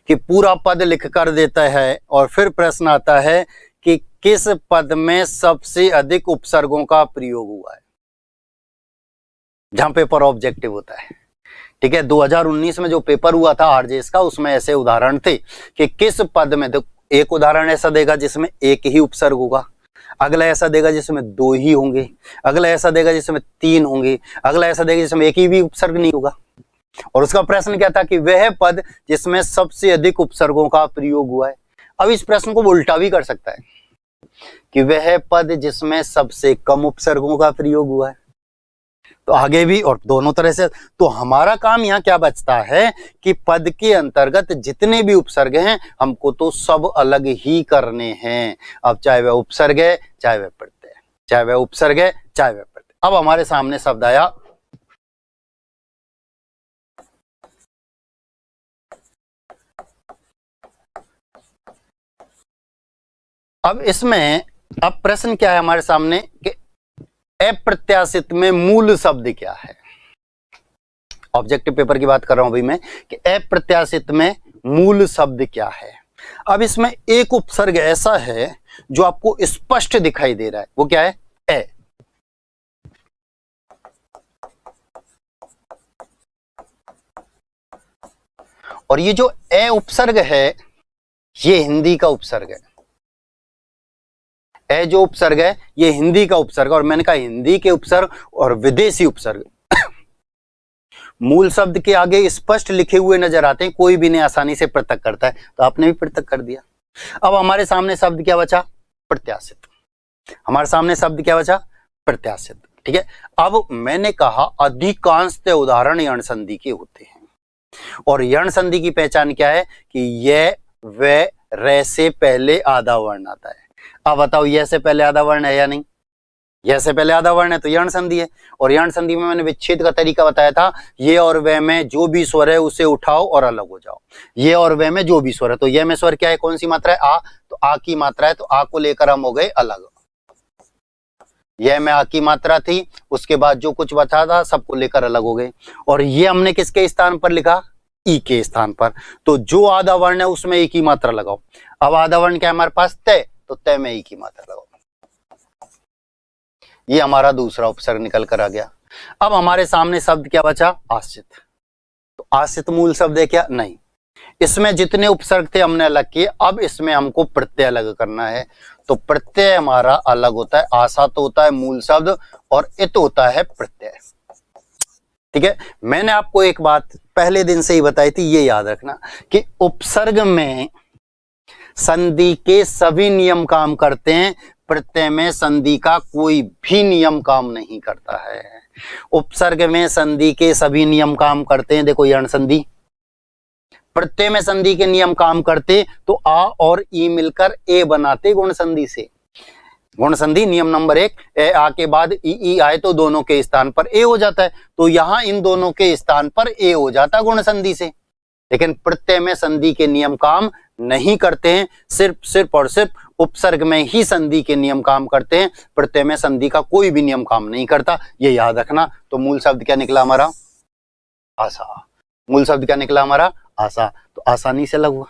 कि पूरा पद लिख कर देता है और फिर प्रश्न आता है कि किस पद में सबसे अधिक उपसर्गों का प्रयोग हुआ है, जहां पेपर ऑब्जेक्टिव होता है। ठीक है, 2019 में जो पेपर हुआ था आरजेएस का, उसमें ऐसे उदाहरण थे कि किस पद में, तो एक उदाहरण ऐसा देगा जिसमें एक ही उपसर्ग होगा, अगला ऐसा देगा जिसमें दो ही होंगे, अगला ऐसा देगा जिसमें तीन होंगे, अगला ऐसा देगा जिसमें एक ही भी उपसर्ग नहीं होगा। और उसका प्रश्न क्या था कि वह पद जिसमें सबसे अधिक उपसर्गों का प्रयोग हुआ है। अब इस प्रश्न को उल्टा भी कर सकता है कि वह पद जिसमें सबसे कम उपसर्गों का प्रयोग हुआ है, तो आगे भी और दोनों तरह से। तो हमारा काम यहाँ क्या बचता है कि पद के अंतर्गत जितने भी उपसर्ग हैं हमको तो सब अलग ही करने हैं। अब चाहे वह उपसर्ग है, चाहे वह प्रत्यय है, चाहे वह उपसर्ग है, चाहे वह प्रत्यय। अब हमारे सामने शब्द आया अब इसमें अब प्रश्न क्या है हमारे सामने कि अप्रत्याशित में मूल शब्द क्या है। ऑब्जेक्टिव पेपर की बात कर रहा हूं अभी मैं कि अप्रत्याशित में मूल शब्द क्या है। अब इसमें एक उपसर्ग ऐसा है जो आपको स्पष्ट दिखाई दे रहा है, वो क्या है? ए। और ये जो ए उपसर्ग है ये हिंदी का उपसर्ग है। ए जो उपसर्ग है ये हिंदी का उपसर्ग, और मैंने कहा हिंदी के उपसर्ग और विदेशी उपसर्ग मूल शब्द के आगे स्पष्ट लिखे हुए नजर आते हैं, कोई भी इन्हें आसानी से पृथक करता है, तो आपने भी पृथक कर दिया। अब हमारे सामने शब्द क्या बचा? प्रत्याशित। हमारे सामने शब्द क्या बचा? प्रत्याशित। ठीक है, अब मैंने कहा अधिकांशतः उदाहरण यण संधि के होते हैं, और यण संधि की पहचान क्या है कि यह व रे से पहले आधा वर्ण आता है। अब बताओ यह से पहले आधा वर्ण है या नहीं? यह से पहले आधा वर्ण है तो यण संधि है। और यण संधि में मैंने विच्छेद का तरीका बताया था, ये और वह में जो भी स्वर है उसे उठाओ और अलग हो जाओ। ये और वह में जो भी स्वर है, तो यह में स्वर क्या है, कौन सी मात्रा है? आ, तो आ की मात्रा है, तो आ को लेकर हम हो गए अलग। यह में आ की मात्रा थी, उसके बाद जो कुछ बचा था सबको लेकर अलग हो गए। और ये हमने किसके स्थान पर लिखा? ई के स्थान पर। तो जो आधा वर्ण है उसमें ई की मात्रा लगाओ। अब आधा वर्ण क्या है हमारे पास? तय, तो तय में ई की मात्रा लगाओ। ये हमारा दूसरा उपसर्ग निकल कर आ गया। अब हमारे सामने शब्द क्या बचा? आश्रित। तो आश्रित मूल शब्द है क्या? नहीं। इसमें जितने उपसर्ग थे हमने अलग किए, अब इसमें हमको प्रत्यय अलग करना है। तो प्रत्यय हमारा अलग होता है। आशा तो होता है मूल शब्द और इत होता है प्रत्यय। ठीक है, मैंने आपको एक बात पहले दिन से ही बताई थी, ये याद रखना कि उपसर्ग में संधि के सभी नियम काम करते हैं, प्रत्यय में संधि का कोई भी नियम काम नहीं करता है। उपसर्ग में संधि के सभी नियम काम करते हैं। देखो यण संधि, प्रत्यय में संधि के नियम काम करते तो आ और ई मिलकर ए बनाते गुण संधि से। गुण संधि नियम नंबर 1, ए आ के बाद ई आए तो दोनों के स्थान पर ए हो जाता है, तो यहां इन दोनों के स्थान पर ए हो जाता गुण संधि से। लेकिन प्रत्यय में संधि के नियम काम नहीं करते हैं, सिर्फ और सिर्फ उपसर्ग में ही संधि के नियम काम करते हैं, प्रत्यय में संधि का कोई भी नियम काम नहीं करता, ये याद रखना। तो मूल शब्द क्या निकला हमारा? आशा। मूल शब्द क्या निकला हमारा? आशा। तो आसानी से लग हुआ।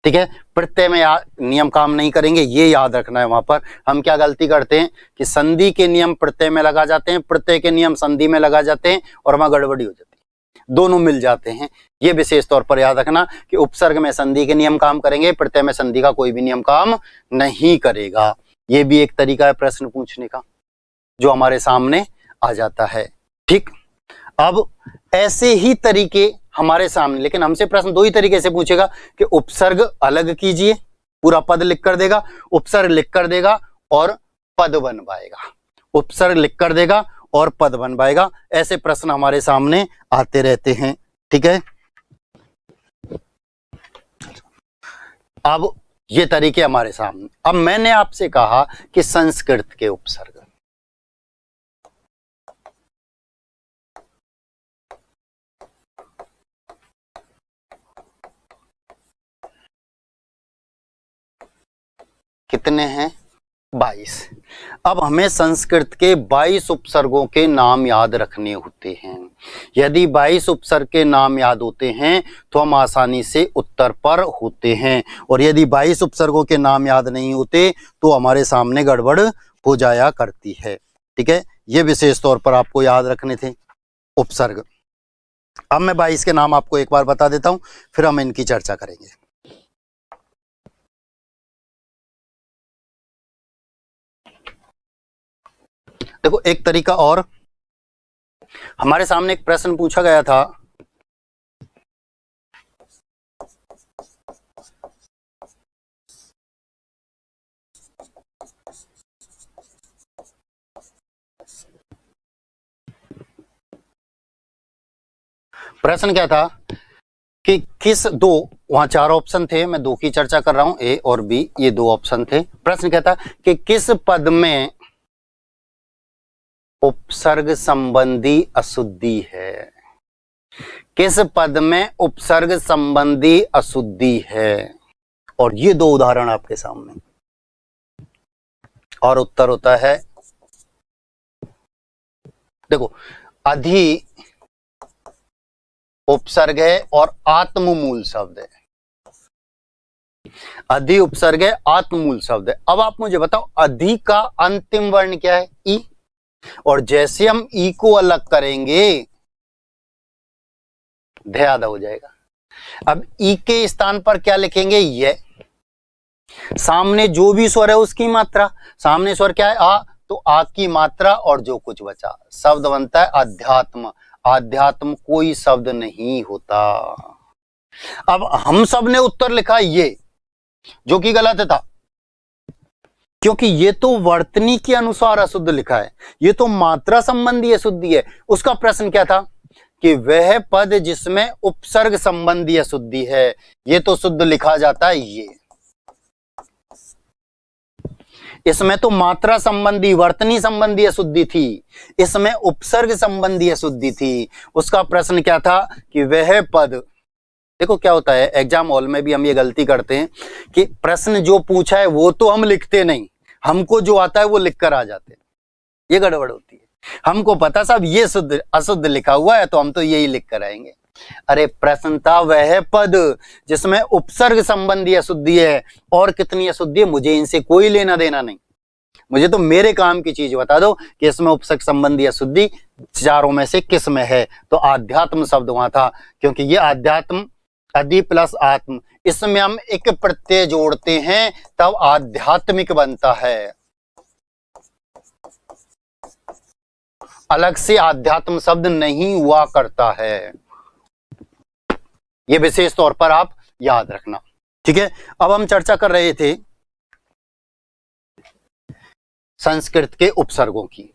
ठीक है, प्रत्यय में नियम काम नहीं करेंगे, ये याद रखना है। वहां पर हम क्या गलती करते हैं कि संधि के नियम प्रत्यय में लगा जाते हैं, प्रत्यय के नियम संधि में लगा जाते हैं, और वहां गड़बड़ी हो जाती है, दोनों मिल जाते हैं। ये विशेष तौर पर याद रखना कि उपसर्ग में संधि के नियम काम करेंगे, प्रत्यय में संधि का कोई भी नियम काम नहीं करेगा। ये भी एक तरीका है प्रश्न पूछने का जो हमारे सामने आ जाता है। ठीक, अब ऐसे ही तरीके हमारे सामने, लेकिन हमसे प्रश्न दो ही तरीके से पूछेगा कि उपसर्ग अलग कीजिए, पूरा पद लिख कर देगा, उपसर्ग लिख कर देगा और पद बनवाएगा, उपसर्ग लिख कर देगा और पद बनवाएगा। ऐसे प्रश्न हमारे सामने आते रहते हैं। ठीक है, अब ये तरीके हमारे सामने। अब मैंने आपसे कहा कि संस्कृत के उपसर्ग, कितने हैं? 22। अब हमें संस्कृत के 22 उपसर्गों के नाम याद रखने होते हैं। यदि 22 उपसर्ग के नाम याद होते हैं तो हम आसानी से उत्तर पर होते हैं, और यदि 22 उपसर्गों के नाम याद नहीं होते तो हमारे सामने गड़बड़ हो जाया करती है। ठीक है, ये विशेष तौर पर आपको याद रखने थे उपसर्ग। अब मैं 22 के नाम आपको एक बार बता देता हूं, फिर हम इनकी चर्चा करेंगे। देखो, एक तरीका और, हमारे सामने एक प्रश्न पूछा गया था, प्रश्न क्या था कि किस दो, वहां 4 ऑप्शन थे, मैं 2 की चर्चा कर रहा हूं, ए और बी, ये 2 ऑप्शन थे। प्रश्न क्या था कि किस पद में उपसर्ग संबंधी अशुद्धि है, किस पद में उपसर्ग संबंधी अशुद्धि है, और ये 2 उदाहरण आपके सामने, और उत्तर होता है, देखो, अधि उपसर्ग है और आत्ममूल शब्द है, अधि उपसर्ग है, आत्ममूल शब्द है। अब आप मुझे बताओ, अधि का अंतिम वर्ण क्या है? ई, और जैसे हम ई को अलग करेंगे ध्यान हो जाएगा। अब ई के स्थान पर क्या लिखेंगे? ये, सामने जो भी स्वर है उसकी मात्रा, सामने स्वर क्या है? आ, तो आ की मात्रा और जो कुछ बचा, शब्द बनता है अध्यात्म। आध्यात्म कोई शब्द नहीं होता। अब हम सब ने उत्तर लिखा ये, जो कि गलत था, क्योंकि ये तो वर्तनी के अनुसार अशुद्ध लिखा है, ये तो मात्रा संबंधी अशुद्धि है। उसका प्रश्न क्या था कि वह पद जिसमें उपसर्ग संबंधी अशुद्धि है, ये तो शुद्ध लिखा जाता है ये, इसमें तो मात्रा संबंधी वर्तनी संबंधी अशुद्धि थी, इसमें उपसर्ग संबंधी अशुद्धि थी। उसका प्रश्न क्या था कि वह पद, देखो क्या होता है एग्जाम हॉल में भी हम ये गलती करते हैं कि प्रश्न जो पूछा है वो तो हम लिखते नहीं, हमको जो आता है वो लिख कर आ जाते हैं, ये गड़बड़ होती है। हमको पता साहब ये शुद्ध अशुद्ध लिखा हुआ है तो हम तो यही लिख कर आएंगे। अरे प्रश्न था वह पद जिसमें उपसर्ग संबंधी अशुद्धि है, और कितनी अशुद्धि है मुझे इनसे कोई लेना देना नहीं, मुझे तो मेरे काम की चीज बता दो कि इसमें उपसर्ग संबंधी अशुद्धि चारों में से किस में है। तो आध्यात्म शब्द वहां था, क्योंकि ये आध्यात्म अधि प्लस आत्म, इसमें हम एक प्रत्यय जोड़ते हैं तब आध्यात्मिक बनता है, अलग से आध्यात्म शब्द नहीं हुआ करता है। ये विशेष तौर पर आप याद रखना। ठीक है, अब हम चर्चा कर रहे थे संस्कृत के उपसर्गों की।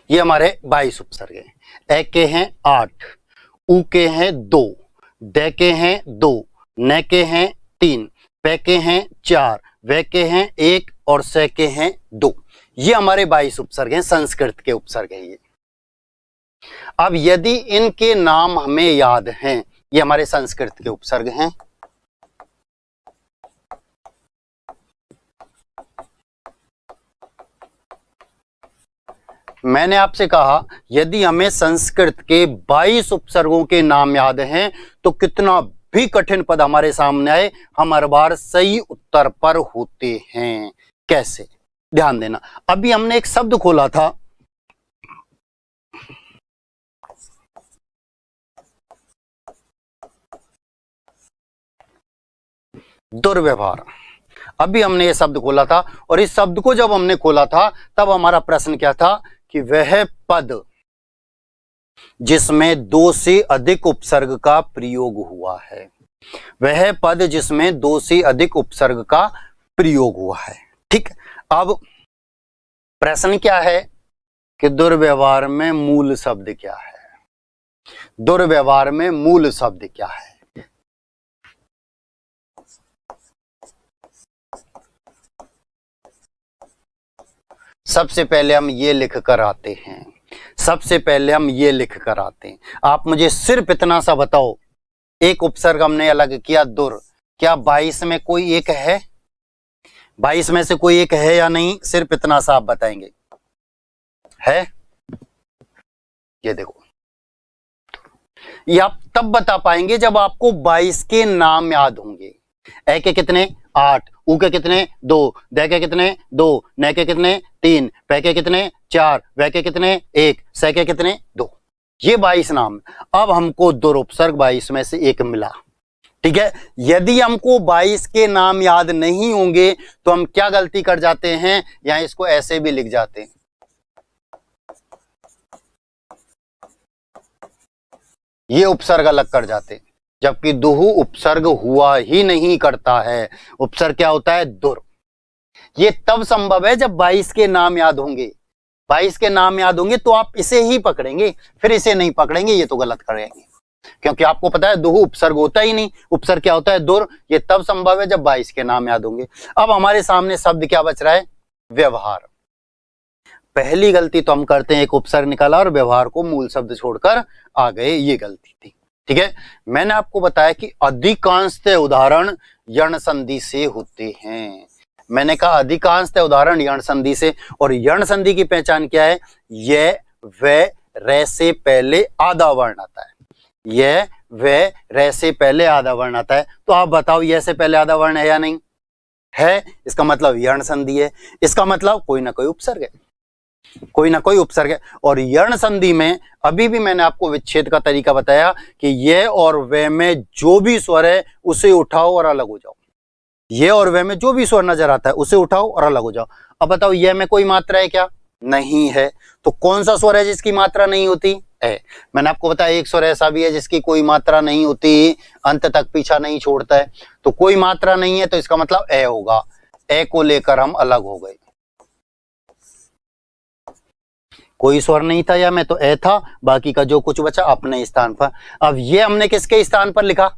ये हमारे 22 उपसर्ग हैं। ए के हैं 8, उ के हैं 2, द के हैं 2, न के हैं 3, पे के हैं 4, वे के हैं 1 और से के हैं 2। ये हमारे 22 उपसर्ग हैं, संस्कृत के उपसर्ग हैं ये। अब यदि इनके नाम हमें याद हैं ये हमारे संस्कृत के उपसर्ग हैं। मैंने आपसे कहा यदि हमें संस्कृत के 22 उपसर्गों के नाम याद हैं तो कितना भी कठिन पद हमारे सामने आए हम हर बार सही उत्तर पर होते हैं। कैसे? ध्यान देना, अभी हमने एक शब्द खोला था, दुर्व्यवहार। अभी हमने ये शब्द खोला था और इस शब्द को जब हमने खोला था तब हमारा प्रश्न क्या था कि वह पद जिसमें 2 से अधिक उपसर्ग का प्रयोग हुआ है, वह पद जिसमें 2 से अधिक उपसर्ग का प्रयोग हुआ है। ठीक, अब प्रश्न क्या है कि दुर्व्यवहार में मूल शब्द क्या है? दुर्व्यवहार में मूल शब्द क्या है? सबसे पहले हम ये लिख कर आते हैं, सबसे पहले हम ये लिख कर आते हैं। आप मुझे सिर्फ इतना सा बताओ, एक उपसर्ग हमने अलग किया दुर, क्या 22 में कोई एक है? 22 में से कोई एक है या नहीं? सिर्फ इतना सा आप बताएंगे। है? ये देखो, ये आप तब बता पाएंगे जब आपको 22 के नाम याद होंगे। ए के कितने? 8, ऊ के कितने? 2, द के कितने? 2, न के कितने? 3, प के कितने? 4, व के कितने? 1, स के कितने? 2। ये 22 नाम। अब हमको दुर उपसर्ग 22 में से एक मिला। ठीक है, यदि हमको 22 के नाम याद नहीं होंगे तो हम क्या गलती कर जाते हैं, यहां इसको ऐसे भी लिख जाते हैं, ये उपसर्ग अलग कर जाते हैं, जबकि दुहु उपसर्ग हुआ ही नहीं करता है। उपसर्ग क्या होता है? दुर। ये तब संभव है जब 22 के नाम याद होंगे। 22 के नाम याद होंगे तो आप इसे ही पकड़ेंगे, फिर इसे नहीं पकड़ेंगे, ये तो गलत करेंगे, क्योंकि आपको पता है दुहु उपसर्ग होता ही नहीं। उपसर्ग क्या होता है? दुर। ये तब संभव है जब 22 के नाम याद होंगे। अब हमारे सामने शब्द क्या बच रहा है? व्यवहार। पहली गलती तो हम करते हैं, एक उपसर्ग निकाला और व्यवहार को मूल शब्द छोड़कर आ गए, ये गलती थी। ठीक है, मैंने आपको बताया कि अधिकांशतः उदाहरण यण संधि से होते हैं। मैंने कहा अधिकांशतः उदाहरण यण संधि से, और यण संधि की पहचान क्या है? य व रे से पहले आधा वर्ण आता है। य व रे से पहले आधा वर्ण आता है। तो आप बताओ, य से पहले आधा वर्ण है या नहीं है? इसका मतलब यण संधि है। इसका मतलब कोई ना कोई उपसर्ग है, कोई ना कोई उपसर्ग है। और यण संधि में अभी भी मैंने आपको विच्छेद का तरीका बताया कि ये और वे में जो भी स्वर है उसे उठाओ और अलग हो जाओ। ये और वे में जो भी स्वर नजर आता है उसे उठाओ और अलग हो जाओ। अब बताओ, ये में कोई मात्रा है क्या? नहीं है। तो कौन सा स्वर है जिसकी मात्रा नहीं होती? है। मैंने आपको बताया एक स्वर ऐसा भी है जिसकी कोई मात्रा नहीं होती, अंत तक पीछा नहीं छोड़ता है। तो कोई मात्रा नहीं है तो इसका मतलब ए होगा। ए को लेकर हम अलग हो गए। कोई स्वर नहीं था या में तो ए था, बाकी का जो कुछ बचा अपने स्थान पर। अब ये हमने किसके स्थान पर लिखा?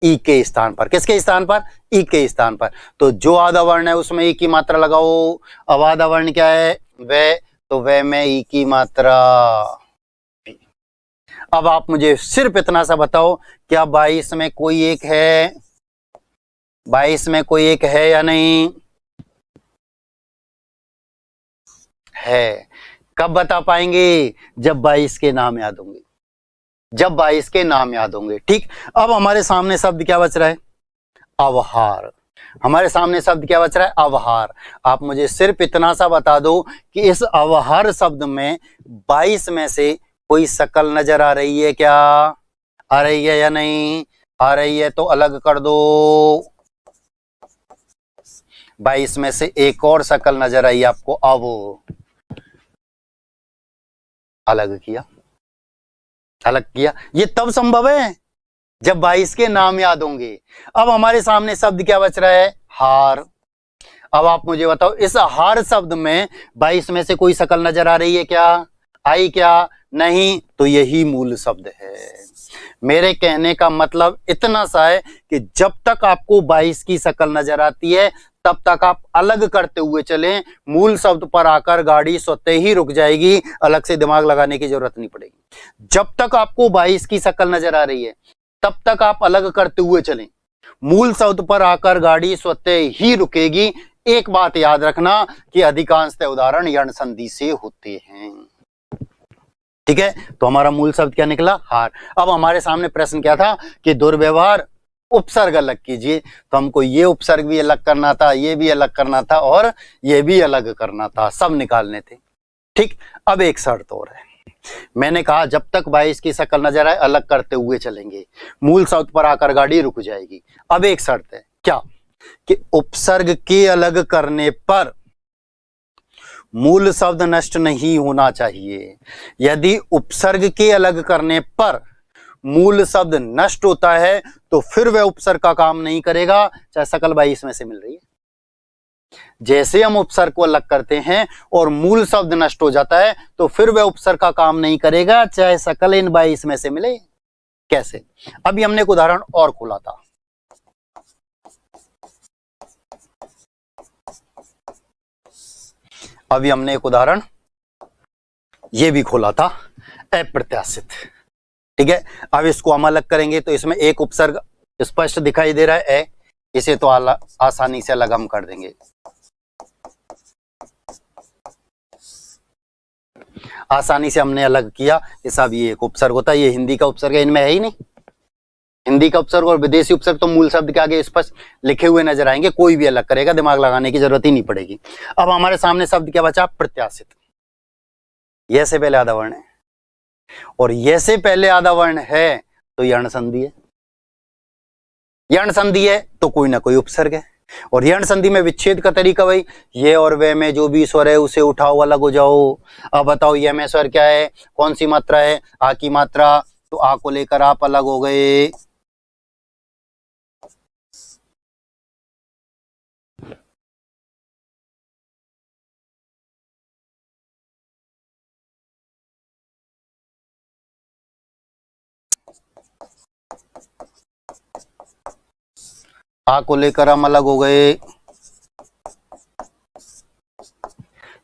ई के स्थान पर। किसके स्थान पर? ई के स्थान पर। तो जो आधा वर्ण है उसमें ई की मात्रा लगाओ। अब आधा वर्ण क्या है? वे, तो वे में ई की मात्रा। अब आप मुझे सिर्फ इतना सा बताओ, क्या 22 में कोई एक है? 22 में कोई एक है या नहीं है? कब बता पाएंगे? जब 22 के नाम याद होंगे, जब 22 के नाम याद होंगे। ठीक, अब हमारे सामने शब्द क्या बच रहा है? अवहार। हमारे सामने शब्द क्या बच रहा है? अवहार। आप मुझे सिर्फ इतना सा बता दो कि इस अवहार शब्द में 22 में से कोई शकल नजर आ रही है क्या? आ रही है या नहीं आ रही है? तो अलग कर दो। 22 में से एक और शकल नजर आई आपको, अब अलग किया, अलग किया। ये तब संभव है जब 22 के नाम याद होंगे। अब हमारे सामने शब्द क्या बच रहा है? हार। अब आप मुझे बताओ, इस हार शब्द में 22 में से कोई शकल नजर आ रही है क्या? आई क्या? नहीं। तो यही मूल शब्द है। मेरे कहने का मतलब इतना सा है कि जब तक आपको 22 की शक्ल नजर आती है तब तक आप अलग करते हुए चलें। मूल शब्द पर आकर गाड़ी स्वतः ही रुक जाएगी, अलग से दिमाग लगाने की जरूरत नहीं पड़ेगी। जब तक आपको 22 की शक्ल नजर आ रही है तब तक आप अलग करते हुए चलें। मूल शब्द पर आकर गाड़ी स्वतः ही रुकेगी। एक बात याद रखना कि अधिकांशतः उदाहरण यण संधि से होते हैं। ठीक है, तो हमारा मूल शब्द क्या निकला? हार। अब हमारे सामने प्रश्न क्या था कि दुर्व्यवहार उपसर्ग अलग कीजिए, तो हमको ये उपसर्ग भी अलग करना था, ये भी अलग करना था और ये भी अलग करना था, सब निकालने थे। ठीक, अब एक शर्त और है। मैंने कहा जब तक 22 की शक्ल नजर आए अलग करते हुए चलेंगे, मूल शब्द पर आकर गाड़ी रुक जाएगी। अब एक शर्त है, क्या? कि उपसर्ग के अलग करने पर मूल शब्द नष्ट नहीं होना चाहिए। यदि उपसर्ग के अलग करने पर मूल शब्द नष्ट होता है तो फिर वह उपसर्ग का काम नहीं करेगा, चाहे शक्ल 22 में से मिल रही है। जैसे हम उपसर्ग को अलग करते हैं और मूल शब्द नष्ट हो जाता है तो फिर वह उपसर्ग का काम नहीं करेगा, चाहे शक्ल इन 22 में से मिले। कैसे? अभी हमने एक उदाहरण और खोला था। अभी हमने एक उदाहरण ये भी खोला था, अप्रत्याशित। ठीक है, अब इसको हम अलग करेंगे तो इसमें एक उपसर्ग स्पष्ट दिखाई दे रहा है, इसे तो आसानी से अलग हम कर देंगे। आसानी से हमने अलग किया, ये सब ये एक उपसर्ग होता है, ये हिंदी का उपसर्ग है, इनमें है ही नहीं। हिंदी का उपसर्ग और विदेशी उपसर्ग तो मूल शब्द के आगे स्पष्ट लिखे हुए नजर आएंगे, कोई भी अलग करेगा, दिमाग लगाने की जरूरत ही नहीं पड़ेगी। अब हमारे सामने शब्द क्या बचा? प्रत्याशित। यह से पहले आधा वर्ण है और यह से पहले आधा वर्ण है तो यण संधि है। यण संधि है तो कोई ना कोई उपसर्ग है, और यण संधि में विच्छेद का तरीका भाई ये और वे में जो भी स्वर है उसे उठाओ, अलग हो जाओ। अब बताओ ये में स्वर क्या है, कौन सी मात्रा है? आ की मात्रा, तो आ को लेकर आप अलग हो गए। आ को लेकर हम अलग हो गए।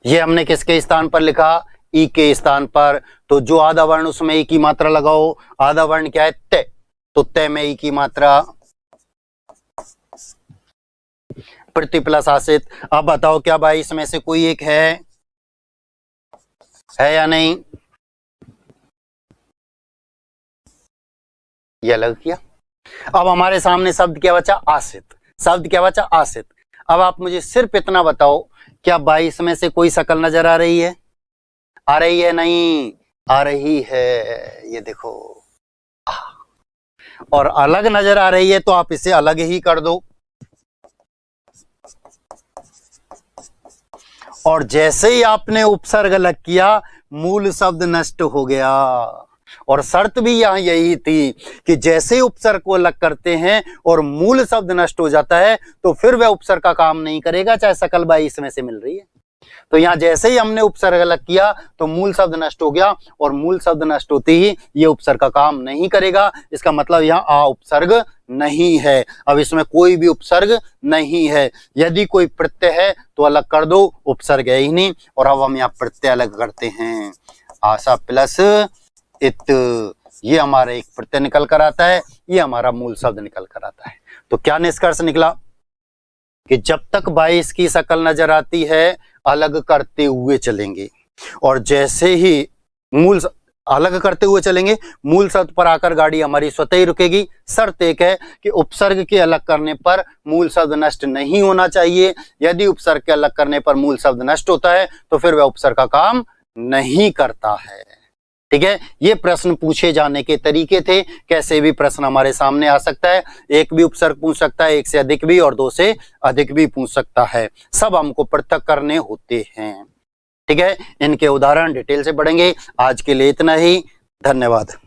ये हमने किसके स्थान पर लिखा? ई के स्थान पर। तो जो आधा वर्ण उसमें ई की मात्रा लगाओ। आधा वर्ण क्या है? तय, तो तय में ई की मात्रा। प्रति प्लस आश्रित। अब बताओ क्या 22 में से कोई एक है या नहीं? ये अलग किया। अब हमारे सामने शब्द क्या बचा? आश्रित। शब्द क्या बचा? आश्रित। अब आप मुझे सिर्फ इतना बताओ, क्या 22 में से कोई शक्ल नजर आ रही है? आ रही है? नहीं आ रही है, ये देखो। और अलग नजर आ रही है तो आप इसे अलग ही कर दो। और जैसे ही आपने उपसर्ग अलग किया मूल शब्द नष्ट हो गया। और शर्त भी यहां यही थी कि जैसे उपसर्ग को अलग करते हैं और मूल शब्द नष्ट हो जाता है तो फिर वह उपसर्ग का काम नहीं करेगा, चाहे शक्ल 22 में से मिल रही है। तो यहां जैसे ही हमने उपसर्ग अलग किया तो मूल शब्द नष्ट हो गया, और मूल शब्द नष्ट होते ही ये उपसर्ग का काम नहीं करेगा। इसका मतलब यहां आ उपसर्ग नहीं है। अब इसमें कोई भी उपसर्ग नहीं है। यदि कोई प्रत्यय है तो अलग कर दो, उपसर्ग है ही नहीं। और अब हम यहाँ प्रत्यय अलग करते हैं। आशा प्लस इत, ये हमारा एक प्रत्यय निकल कर आता है, ये हमारा मूल शब्द निकल कर आता है। तो क्या निष्कर्ष निकला कि जब तक 22 की शक्ल नजर आती है अलग करते हुए चलेंगे, और जैसे ही मूल अलग करते हुए चलेंगे मूल शब्द पर आकर गाड़ी हमारी स्वतः ही रुकेगी। शर्त एक है कि उपसर्ग के अलग करने पर मूल शब्द नष्ट नहीं होना चाहिए। यदि उपसर्ग के अलग करने पर मूल शब्द नष्ट होता है तो फिर वह उपसर्ग का काम नहीं करता है। ठीक है, ये प्रश्न पूछे जाने के तरीके थे। कैसे भी प्रश्न हमारे सामने आ सकता है, एक भी उपसर्ग पूछ सकता है, एक से अधिक भी, और दो से अधिक भी पूछ सकता है। सब हमको पृथक करने होते हैं। ठीक है, इनके उदाहरण डिटेल से पढ़ेंगे। आज के लिए इतना ही, धन्यवाद।